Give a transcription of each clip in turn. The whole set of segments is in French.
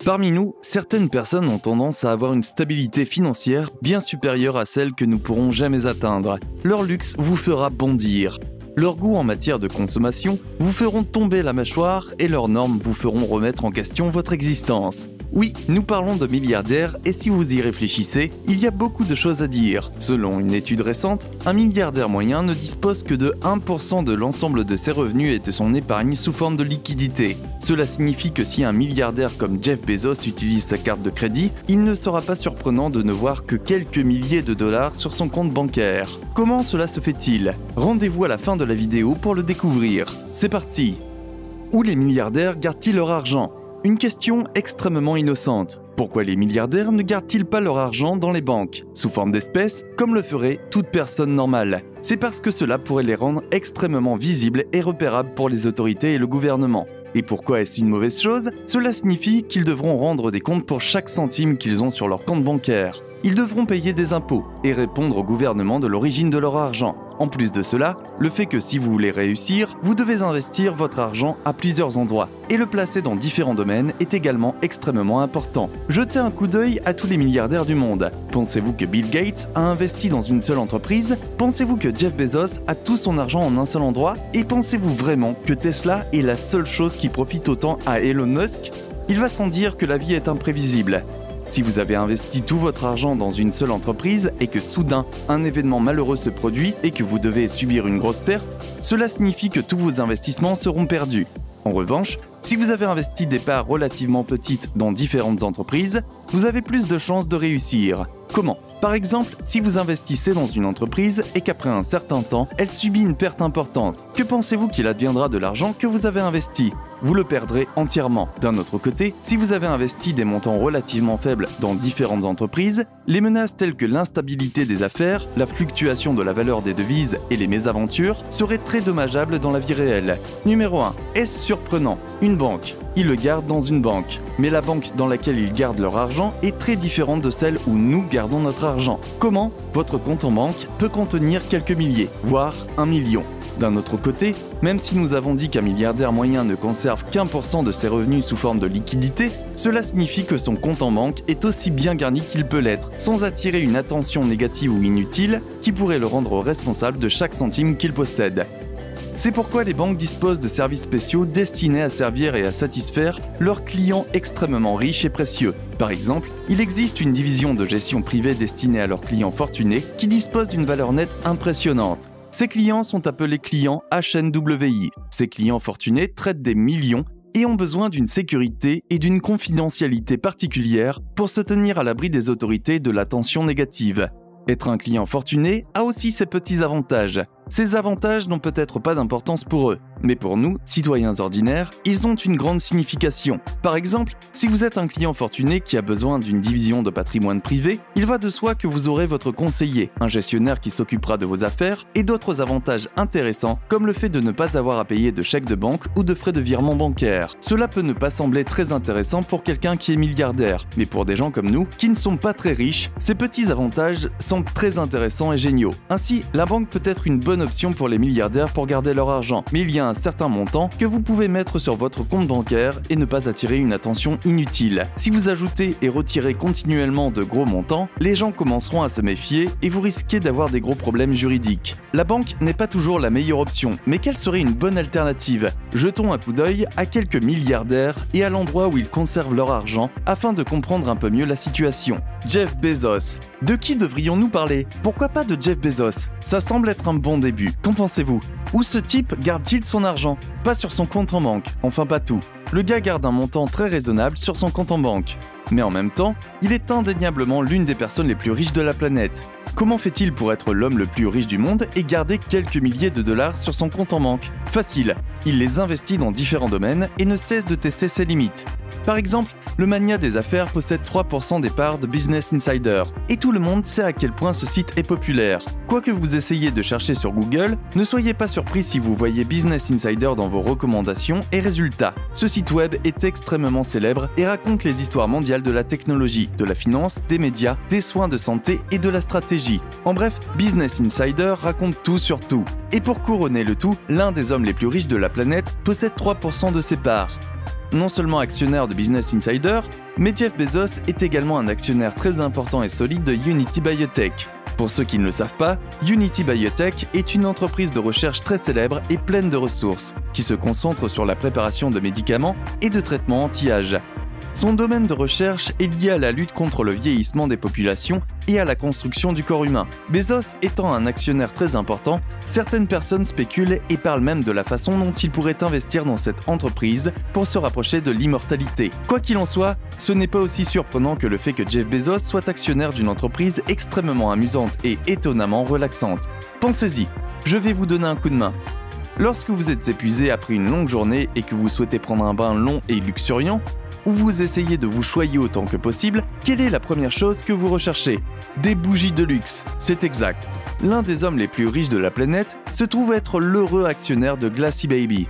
Parmi nous, certaines personnes ont tendance à avoir une stabilité financière bien supérieure à celle que nous pourrons jamais atteindre. Leur luxe vous fera bondir. Leur goût en matière de consommation vous feront tomber la mâchoire et leurs normes vous feront remettre en question votre existence. Oui, nous parlons de milliardaires et si vous y réfléchissez, il y a beaucoup de choses à dire. Selon une étude récente, un milliardaire moyen ne dispose que de 1% de l'ensemble de ses revenus et de son épargne sous forme de liquidité. Cela signifie que si un milliardaire comme Jeff Bezos utilise sa carte de crédit, il ne sera pas surprenant de ne voir que quelques milliers de dollars sur son compte bancaire. Comment cela se fait-il? Rendez-vous à la fin de la vidéo pour le découvrir. C'est parti! Où les milliardaires gardent-ils leur argent? Une question extrêmement innocente. Pourquoi les milliardaires ne gardent-ils pas leur argent dans les banques, sous forme d'espèces, comme le ferait toute personne normale? C'est parce que cela pourrait les rendre extrêmement visibles et repérables pour les autorités et le gouvernement. Et pourquoi est-ce une mauvaise chose? Cela signifie qu'ils devront rendre des comptes pour chaque centime qu'ils ont sur leur compte bancaire. Ils devront payer des impôts et répondre au gouvernement de l'origine de leur argent. En plus de cela, le fait que si vous voulez réussir, vous devez investir votre argent à plusieurs endroits et le placer dans différents domaines est également extrêmement important. Jetez un coup d'œil à tous les milliardaires du monde. Pensez-vous que Bill Gates a investi dans une seule entreprise? Pensez-vous que Jeff Bezos a tout son argent en un seul endroit? Et pensez-vous vraiment que Tesla est la seule chose qui profite autant à Elon Musk? Il va sans dire que la vie est imprévisible. Si vous avez investi tout votre argent dans une seule entreprise et que soudain un événement malheureux se produit et que vous devez subir une grosse perte, cela signifie que tous vos investissements seront perdus. En revanche, si vous avez investi des parts relativement petites dans différentes entreprises, vous avez plus de chances de réussir. Comment? Par exemple, si vous investissez dans une entreprise et qu'après un certain temps, elle subit une perte importante, que pensez-vous qu'il adviendra de l'argent que vous avez investi? Vous le perdrez entièrement. D'un autre côté, si vous avez investi des montants relativement faibles dans différentes entreprises, les menaces telles que l'instabilité des affaires, la fluctuation de la valeur des devises et les mésaventures seraient très dommageables dans la vie réelle. Numéro 1. Est-ce surprenant? Une banque. Ils le gardent dans une banque. Mais la banque dans laquelle ils gardent leur argent est très différente de celle où nous gardons notre argent. Comment? Votre compte en banque peut contenir quelques milliers, voire 1 million. D'un autre côté, même si nous avons dit qu'un milliardaire moyen ne conserve qu'1% de ses revenus sous forme de liquidité, cela signifie que son compte en banque est aussi bien garni qu'il peut l'être, sans attirer une attention négative ou inutile qui pourrait le rendre responsable de chaque centime qu'il possède. C'est pourquoi les banques disposent de services spéciaux destinés à servir et à satisfaire leurs clients extrêmement riches et précieux. Par exemple, il existe une division de gestion privée destinée à leurs clients fortunés qui dispose d'une valeur nette impressionnante. Ces clients sont appelés clients HNWI. Ces clients fortunés traitent des millions et ont besoin d'une sécurité et d'une confidentialité particulière pour se tenir à l'abri des autorités de l'attention négative. Être un client fortuné a aussi ses petits avantages. Ces avantages n'ont peut-être pas d'importance pour eux, mais pour nous, citoyens ordinaires, ils ont une grande signification. Par exemple, si vous êtes un client fortuné qui a besoin d'une division de patrimoine privé, il va de soi que vous aurez votre conseiller, un gestionnaire qui s'occupera de vos affaires et d'autres avantages intéressants comme le fait de ne pas avoir à payer de chèques de banque ou de frais de virement bancaire. Cela peut ne pas sembler très intéressant pour quelqu'un qui est milliardaire, mais pour des gens comme nous, qui ne sont pas très riches, ces petits avantages sont très intéressants et géniaux. Ainsi, la banque peut être une bonne option pour les milliardaires pour garder leur argent, mais il y a un certain montant que vous pouvez mettre sur votre compte bancaire et ne pas attirer une attention inutile. Si vous ajoutez et retirez continuellement de gros montants, les gens commenceront à se méfier et vous risquez d'avoir des gros problèmes juridiques. La banque n'est pas toujours la meilleure option, mais quelle serait une bonne alternative? Jetons un coup d'œil à quelques milliardaires et à l'endroit où ils conservent leur argent afin de comprendre un peu mieux la situation. Jeff Bezos. De qui devrions-nous parler? Pourquoi pas de Jeff Bezos? Ça semble être un bon début. Qu'en pensez-vous? Où ce type garde-t-il son argent? Pas sur son compte en banque, enfin pas tout. Le gars garde un montant très raisonnable sur son compte en banque. Mais en même temps, il est indéniablement l'une des personnes les plus riches de la planète. Comment fait-il pour être l'homme le plus riche du monde et garder quelques milliers de dollars sur son compte en banque? Facile, il les investit dans différents domaines et ne cesse de tester ses limites. Par exemple, le magnat des affaires possède 3% des parts de Business Insider, et tout le monde sait à quel point ce site est populaire. Quoi que vous essayiez de chercher sur Google, ne soyez pas surpris si vous voyez Business Insider dans vos recommandations et résultats. Ce site web est extrêmement célèbre et raconte les histoires mondiales de la technologie, de la finance, des médias, des soins de santé et de la stratégie. En bref, Business Insider raconte tout sur tout. Et pour couronner le tout, l'un des hommes les plus riches de la planète possède 3% de ses parts. non seulement actionnaire de Business Insider, mais Jeff Bezos est également un actionnaire très important et solide de Unity Biotech. Pour ceux qui ne le savent pas, Unity Biotech est une entreprise de recherche très célèbre et pleine de ressources, qui se concentre sur la préparation de médicaments et de traitements anti-âge. Son domaine de recherche est lié à la lutte contre le vieillissement des populations et à la construction du corps humain. Bezos étant un actionnaire très important, certaines personnes spéculent et parlent même de la façon dont il pourrait investir dans cette entreprise pour se rapprocher de l'immortalité. Quoi qu'il en soit, ce n'est pas aussi surprenant que le fait que Jeff Bezos soit actionnaire d'une entreprise extrêmement amusante et étonnamment relaxante. Pensez-y, je vais vous donner un coup de main. Lorsque vous êtes épuisé après une longue journée et que vous souhaitez prendre un bain long et luxuriant, ou vous essayez de vous choyer autant que possible, quelle est la première chose que vous recherchez? Des bougies de luxe, c'est exact. L'un des hommes les plus riches de la planète se trouve être l'heureux actionnaire de Glassy Baby.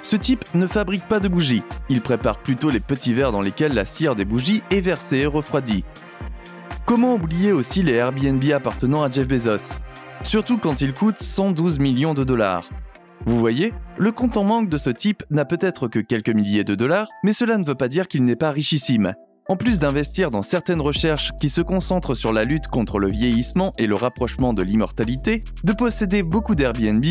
Ce type ne fabrique pas de bougies, il prépare plutôt les petits verres dans lesquels la cire des bougies est versée et refroidie. Comment oublier aussi les Airbnb appartenant à Jeff Bezos? Surtout quand ils coûtent 112 millions de dollars. Vous voyez, le compte en banque de ce type n'a peut-être que quelques milliers de dollars, mais cela ne veut pas dire qu'il n'est pas richissime. En plus d'investir dans certaines recherches qui se concentrent sur la lutte contre le vieillissement et le rapprochement de l'immortalité, de posséder beaucoup d'Airbnb,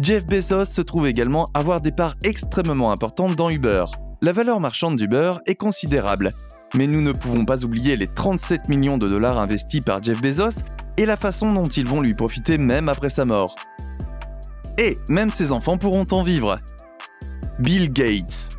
Jeff Bezos se trouve également avoir des parts extrêmement importantes dans Uber. La valeur marchande d'Uber est considérable, mais nous ne pouvons pas oublier les 37 millions de dollars investis par Jeff Bezos et la façon dont ils vont lui profiter même après sa mort. Et même ses enfants pourront en vivre. Bill Gates.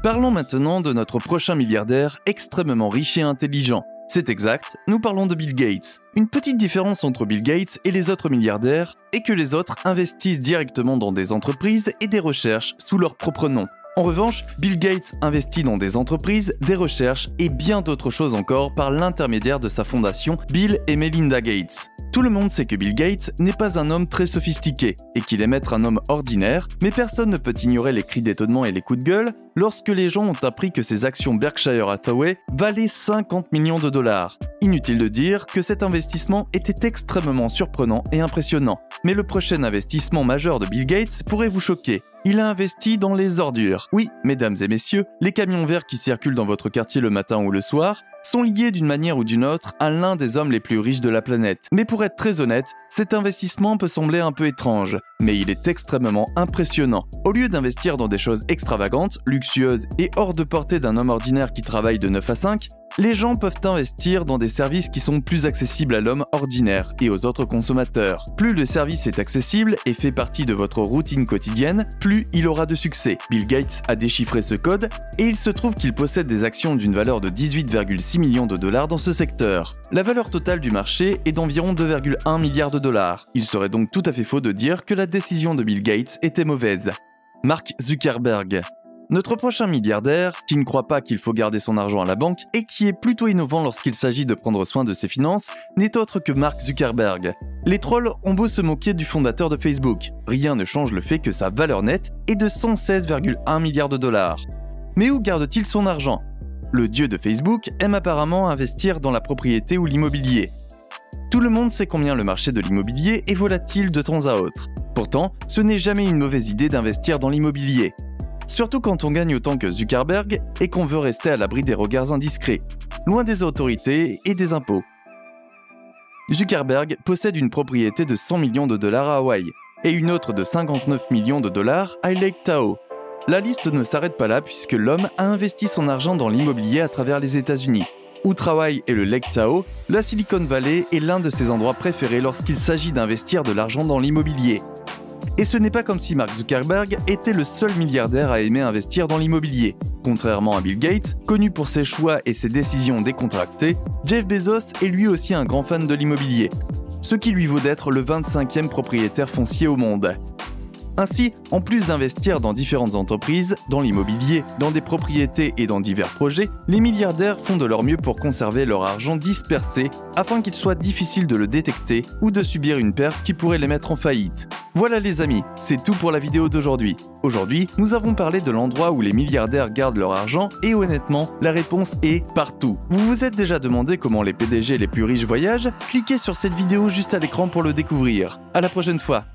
Parlons maintenant de notre prochain milliardaire extrêmement riche et intelligent. C'est exact, nous parlons de Bill Gates. Une petite différence entre Bill Gates et les autres milliardaires est que les autres investissent directement dans des entreprises et des recherches sous leur propre nom. En revanche, Bill Gates investit dans des entreprises, des recherches et bien d'autres choses encore par l'intermédiaire de sa fondation Bill et Melinda Gates. Tout le monde sait que Bill Gates n'est pas un homme très sophistiqué et qu'il aime être un homme ordinaire, mais personne ne peut ignorer les cris d'étonnement et les coups de gueule lorsque les gens ont appris que ses actions Berkshire Hathaway valaient 50 millions de dollars. Inutile de dire que cet investissement était extrêmement surprenant et impressionnant. Mais le prochain investissement majeur de Bill Gates pourrait vous choquer. Il a investi dans les ordures. Oui, mesdames et messieurs, les camions verts qui circulent dans votre quartier le matin ou le soir sont liés d'une manière ou d'une autre à l'un des hommes les plus riches de la planète. Mais pour être très honnête, cet investissement peut sembler un peu étrange, mais il est extrêmement impressionnant. Au lieu d'investir dans des choses extravagantes, luxueuses et hors de portée d'un homme ordinaire qui travaille de 9 à 5, les gens peuvent investir dans des services qui sont plus accessibles à l'homme ordinaire et aux autres consommateurs. Plus le service est accessible et fait partie de votre routine quotidienne, plus il aura de succès. Bill Gates a déchiffré ce code et il se trouve qu'il possède des actions d'une valeur de 18,6 millions de dollars dans ce secteur. La valeur totale du marché est d'environ 2,1 milliards de dollars. Il serait donc tout à fait faux de dire que la décision de Bill Gates était mauvaise. Mark Zuckerberg. Notre prochain milliardaire, qui ne croit pas qu'il faut garder son argent à la banque et qui est plutôt innovant lorsqu'il s'agit de prendre soin de ses finances, n'est autre que Mark Zuckerberg. Les trolls ont beau se moquer du fondateur de Facebook, rien ne change le fait que sa valeur nette est de 116,1 milliards de dollars. Mais où garde-t-il son argent? Le dieu de Facebook aime apparemment investir dans la propriété ou l'immobilier. Tout le monde sait combien le marché de l'immobilier est volatile de temps à autre. Pourtant, ce n'est jamais une mauvaise idée d'investir dans l'immobilier. Surtout quand on gagne autant que Zuckerberg et qu'on veut rester à l'abri des regards indiscrets, loin des autorités et des impôts. Zuckerberg possède une propriété de 100 millions de dollars à Hawaï et une autre de 59 millions de dollars à Lake Tahoe. La liste ne s'arrête pas là puisque l'homme a investi son argent dans l'immobilier à travers les États-Unis. Outre Hawaï et le Lake Tahoe, la Silicon Valley est l'un de ses endroits préférés lorsqu'il s'agit d'investir de l'argent dans l'immobilier. Et ce n'est pas comme si Mark Zuckerberg était le seul milliardaire à aimer investir dans l'immobilier. Contrairement à Bill Gates, connu pour ses choix et ses décisions décontractées, Jeff Bezos est lui aussi un grand fan de l'immobilier, ce qui lui vaut d'être le 25e propriétaire foncier au monde. Ainsi, en plus d'investir dans différentes entreprises, dans l'immobilier, dans des propriétés et dans divers projets, les milliardaires font de leur mieux pour conserver leur argent dispersé afin qu'il soit difficile de le détecter ou de subir une perte qui pourrait les mettre en faillite. Voilà les amis, c'est tout pour la vidéo d'aujourd'hui. Aujourd'hui, nous avons parlé de l'endroit où les milliardaires gardent leur argent et honnêtement, la réponse est partout. Vous vous êtes déjà demandé comment les PDG les plus riches voyagent? Cliquez sur cette vidéo juste à l'écran pour le découvrir. À la prochaine fois.